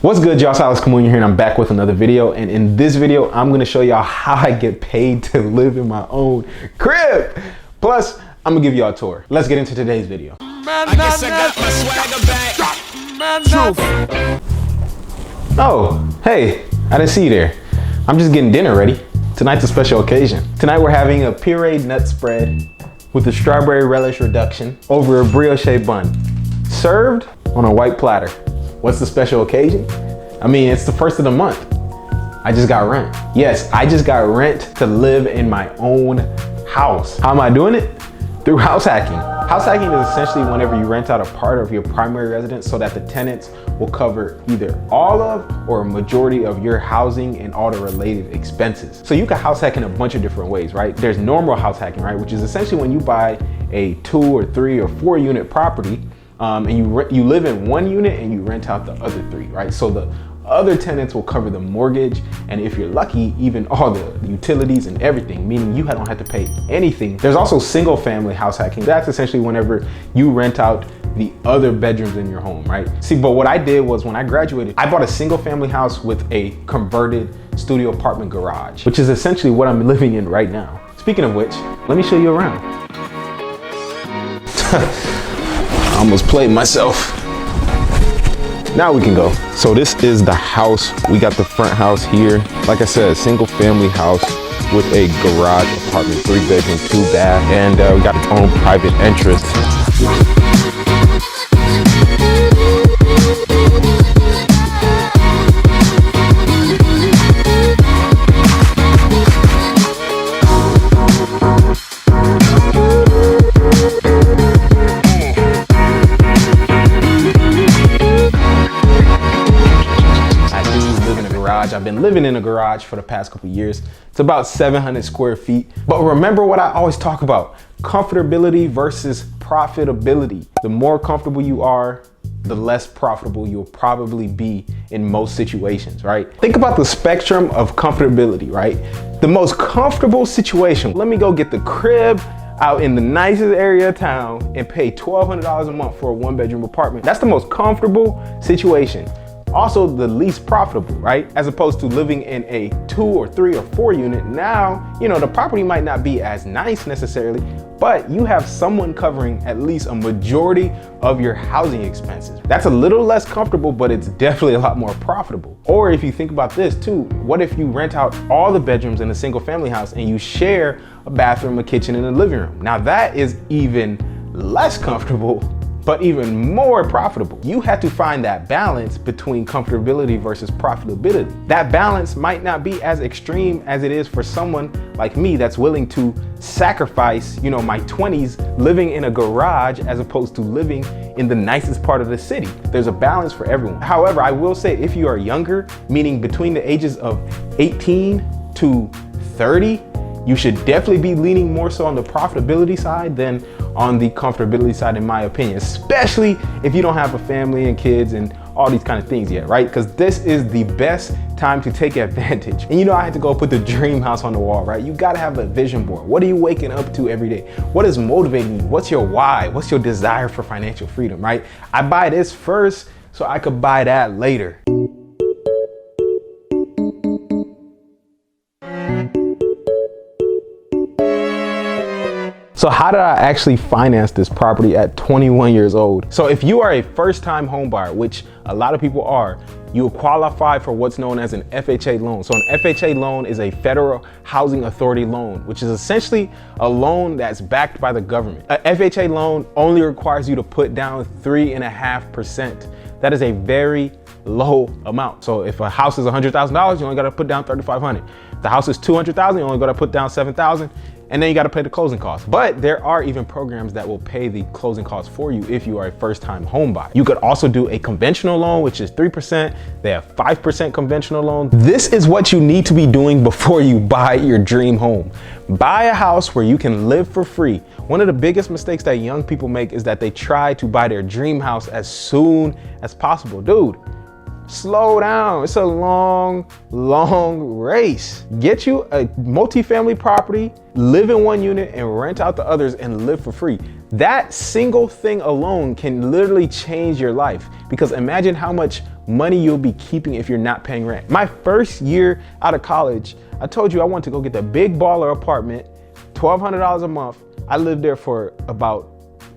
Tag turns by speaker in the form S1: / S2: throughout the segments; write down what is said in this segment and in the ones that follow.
S1: What's good, y'all? Silas Kamoon here, and I'm back with another video. And in this video, I'm gonna show y'all how I get paid to live in my own crib. Plus, I'm gonna give y'all a tour. Let's get into today's video.
S2: I guess I got my swagger back.
S1: Oh, hey, I didn't see you there. I'm just getting dinner ready. Tonight's a special occasion. Tonight we're having a pureed nut spread with a strawberry relish reduction over a brioche bun, served on a white platter. What's the special occasion? I mean, it's the first of the month. I just got rent. Yes, I just got rent to live in my own house. How am I doing it? Through house hacking. House hacking is essentially whenever you rent out a part of your primary residence so that the tenants will cover either all of or a majority of your housing and all the related expenses. So you can house hack in a bunch of different ways, right? There's normal house hacking, right? Which is essentially when you buy a 2 or 3 or 4 unit property and you live in one unit and you rent out the other 3, right? So the other tenants will cover the mortgage, and if you're lucky, even all the utilities and everything, meaning you don't have to pay anything. There's also single family house hacking. That's essentially whenever you rent out the other bedrooms in your home, right? See, but what I did was when I graduated, I bought a single family house with a converted studio apartment garage, which is essentially what I'm living in right now. Speaking of which, let me show you around. I almost played myself. Now we can go. So this is the house. We got the front house here. Like I said, single family house with a garage apartment, 3 bedroom, 2 bath, and we got our own private entrance. I've been living in a garage for the past couple years. It's about 700 square feet. But remember what I always talk about, comfortability versus profitability. The more comfortable you are, the less profitable you'll probably be in most situations, right? Think about the spectrum of comfortability, right? The most comfortable situation, let me go get the crib out in the nicest area of town and pay $1,200 a month for a 1-bedroom apartment. That's the most comfortable situation. Also the least profitable, right? As opposed to living in a 2 or 3 or 4 unit. Now, you know, the property might not be as nice necessarily, but you have someone covering at least a majority of your housing expenses. That's a little less comfortable, but it's definitely a lot more profitable. Or if you think about this too, what if you rent out all the bedrooms in a single family house and you share a bathroom, a kitchen, and a living room? Now that is even less comfortable, but even more profitable. You have to find that balance between comfortability versus profitability. That balance might not be as extreme as it is for someone like me that's willing to sacrifice, you know, my 20s living in a garage as opposed to living in the nicest part of the city. There's a balance for everyone. However, I will say if you are younger, meaning between the ages of 18 to 30, you should definitely be leaning more so on the profitability side than on the comfortability side, in my opinion, especially if you don't have a family and kids and all these kind of things yet, right? Because this is the best time to take advantage. And you know, I had to go put the dream house on the wall, right? You gotta have a vision board. What are you waking up to every day? What is motivating you? What's your why? What's your desire for financial freedom, right? I buy this first so I could buy that later. So how did I actually finance this property at 21 years old? So if you are a first-time home buyer, which a lot of people are, you will qualify for what's known as an FHA loan. So an FHA loan is a Federal Housing Authority loan, which is essentially a loan that's backed by the government. A FHA loan only requires you to put down 3.5%. That is a very low amount. So if a house is $100,000, you only gotta put down $3,500. If the house is $200,000, you only gotta put down $7,000. And then you got to pay the closing costs. But there are even programs that will pay the closing costs for you if you are a first-time home buyer. You could also do a conventional loan, which is 3%. They have 5% conventional loan. This is what you need to be doing before you buy your dream home. Buy a house where you can live for free. One of the biggest mistakes that young people make is that they try to buy their dream house as soon as possible. Dude, slow down. It's a long race. Get you a multifamily property, live in one unit and rent out the others and live for free. That single thing alone can literally change your life, because imagine how much money you'll be keeping if you're not paying rent. My first year out of college, I told you I wanted to go get the big baller apartment, $1,200 a month. I lived there for about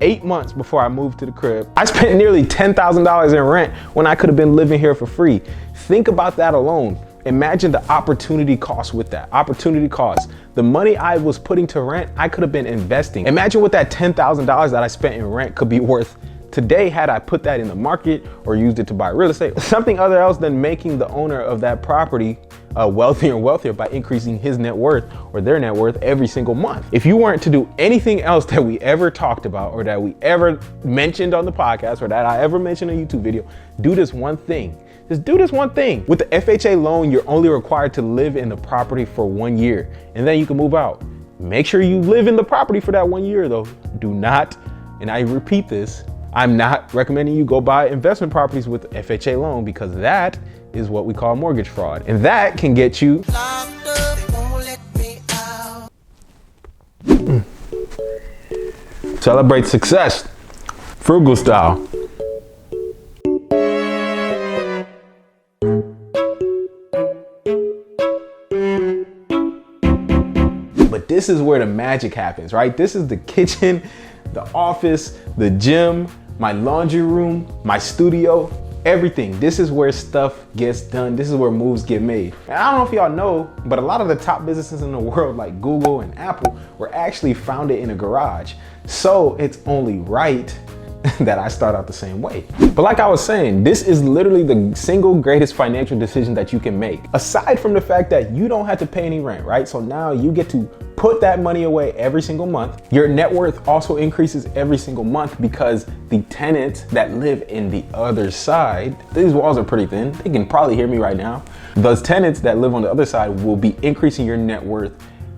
S1: 8 months before I moved to the crib. I spent nearly $10,000 in rent when I could have been living here for free. Think about that alone. Imagine the opportunity cost with that. Opportunity cost. The money I was putting to rent, I could have been investing. Imagine what that $10,000 that I spent in rent could be worth today had I put that in the market or used it to buy real estate. Something other else than making the owner of that property wealthier and wealthier by increasing his net worth or their net worth every single month. If you weren't to do anything else that we ever talked about or that we ever mentioned on the podcast or that I ever mentioned in a YouTube video, do this one thing. Just do this one thing. With the FHA loan, you're only required to live in the property for 1 year and then you can move out. Make sure you live in the property for that 1 year though. Do not, and I repeat this, I'm not recommending you go buy investment properties with FHA loan, because that is what we call mortgage fraud. And that can get you Celebrate success, frugal style. But this is where the magic happens, right? This is the kitchen, the office, the gym, my laundry room, my studio, everything. This is where stuff gets done. This is where moves get made. And I don't know if y'all know, but a lot of the top businesses in the world like Google and Apple were actually founded in a garage. So it's only right that I start out the same way. But like I was saying, this is literally the single greatest financial decision that you can make. Aside from the fact that you don't have to pay any rent, right? So now you get to put that money away every single month. Your net worth also increases every single month because the tenants that live in the other side, these walls are pretty thin. They can probably hear me right now. Those tenants that live on the other side will be increasing your net worth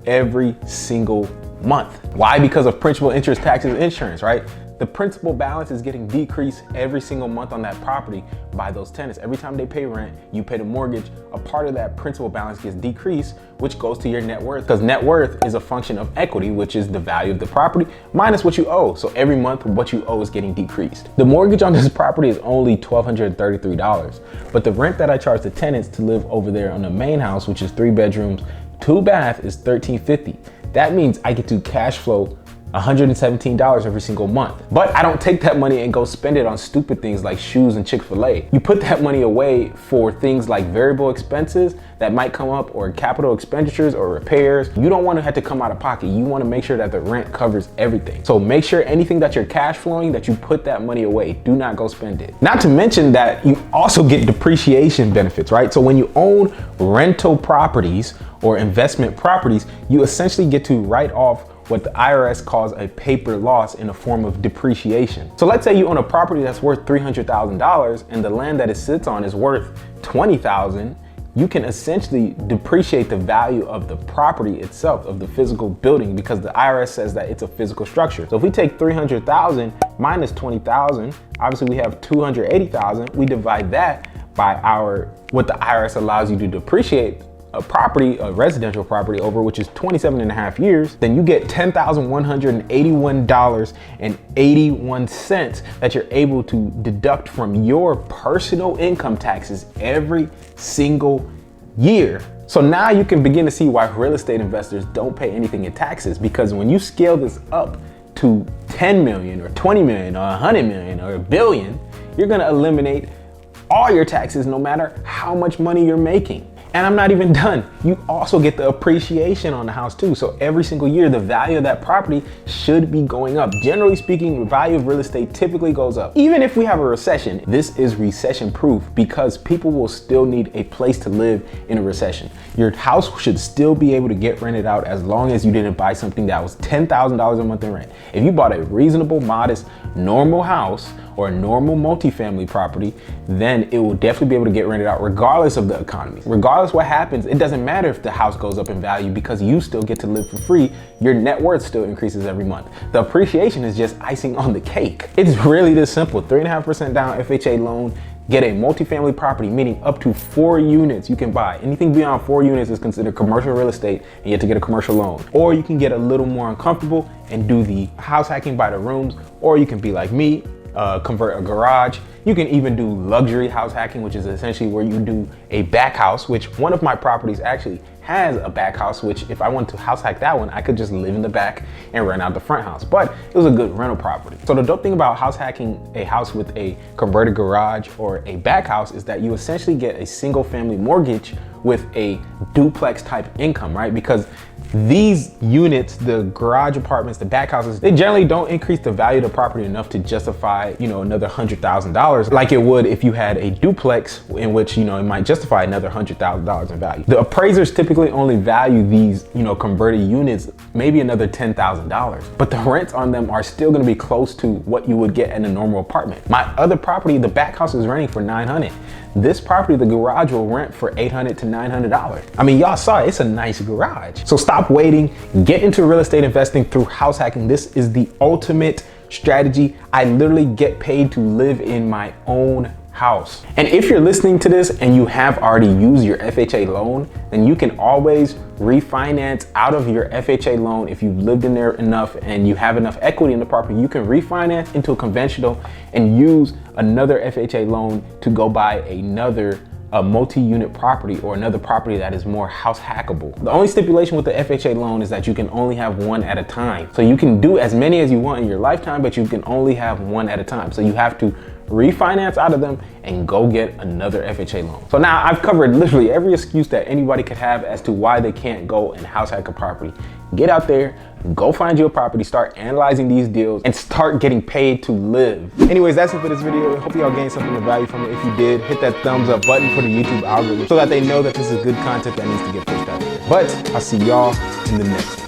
S1: every single month. Why? Because of principal, interest, taxes, insurance, right? The principal balance is getting decreased every single month on that property by those tenants. Every time they pay rent, you pay the mortgage, a part of that principal balance gets decreased, which goes to your net worth, because net worth is a function of equity, which is the value of the property minus what you owe. So every month what you owe is getting decreased. The mortgage on this property is only $1,233, but the rent that I charge the tenants to live over there on the main house, which is 3 bedrooms, 2 bath, is $1,350. That means I get to cash flow $117 every single month. But I don't take that money and go spend it on stupid things like shoes and Chick-fil-A. You put that money away for things like variable expenses that might come up, or capital expenditures or repairs. You don't want to have to come out of pocket. You want to make sure that the rent covers everything. So make sure anything that you're cash flowing, that you put that money away. Do not go spend it. Not to mention that you also get depreciation benefits, right? So when you own rental properties or investment properties, you essentially get to write off what the IRS calls a paper loss in a form of depreciation. So let's say you own a property that's worth $300,000 and the land that it sits on is worth $20,000. You can essentially depreciate the value of the property itself, of the physical building, because the IRS says that it's a physical structure. So if we take 300,000 minus 20,000, obviously we have 280,000. We divide that by what the IRS allows you to depreciate a property, a residential property over, which is 27 and a half years, then you get $10,181.81 that you're able to deduct from your personal income taxes every single year. So now you can begin to see why real estate investors don't pay anything in taxes, because when you scale this up to 10 million or 20 million or 100 million or a billion, you're gonna eliminate all your taxes no matter how much money you're making. And I'm not even done. You also get the appreciation on the house too. So every single year, the value of that property should be going up. Generally speaking, the value of real estate typically goes up. Even if we have a recession, this is recession proof, because people will still need a place to live in a recession. Your house should still be able to get rented out as long as you didn't buy something that was $10,000 a month in rent. If you bought a reasonable, modest, normal house or a normal multifamily property, then it will definitely be able to get rented out regardless of the economy. Regardless what happens, it doesn't matter if the house goes up in value, because you still get to live for free. Your net worth still increases every month. The appreciation is just icing on the cake. It's really this simple. 3.5% down FHA loan, get a multifamily property, meaning up to 4 units you can buy. Anything beyond 4 units is considered commercial real estate, and you have to get a commercial loan. Or you can get a little more uncomfortable and do the house hacking by the rooms, or you can be like me, convert a garage. You can even do luxury house hacking, which is essentially where you do a back house, which one of my properties actually has a back house, which if I want to house hack that one, I could just live in the back and rent out the front house. But it was a good rental property. So the dope thing about house hacking a house with a converted garage or a back house is that you essentially get a single family mortgage with a duplex type income, right? Because these units, the garage apartments, the back houses, they generally don't increase the value of the property enough to justify, another $100,000 like it would if you had a duplex, in which, it might justify another $100,000 in value. The appraisers typically only value these, converted units, maybe another $10,000, but the rents on them are still gonna be close to what you would get in a normal apartment. My other property, the back house, is renting for $900. This property, the garage, will rent for $800 to $900. I mean, y'all saw it, it's a nice garage. So stop waiting, get into real estate investing through house hacking. This is the ultimate strategy. I literally get paid to live in my own house. And if you're listening to this and you have already used your FHA loan, then you can always refinance out of your FHA loan. If you've lived in there enough and you have enough equity in the property, you can refinance into a conventional and use another FHA loan to go buy another multi-unit property or another property that is more house hackable. The only stipulation with the FHA loan is that you can only have one at a time. So you can do as many as you want in your lifetime, but you can only have one at a time. So you have to refinance out of them and go get another FHA loan. So now I've covered literally every excuse that anybody could have as to why they can't go and house hack a property. Get out there, go find you a property, start analyzing these deals, and start getting paid to live. Anyways, that's it for this video. I hope y'all gained something of value from it. If you did, hit that thumbs up button for the YouTube algorithm so that they know that this is good content that needs to get pushed out there. But I'll see y'all in the next one.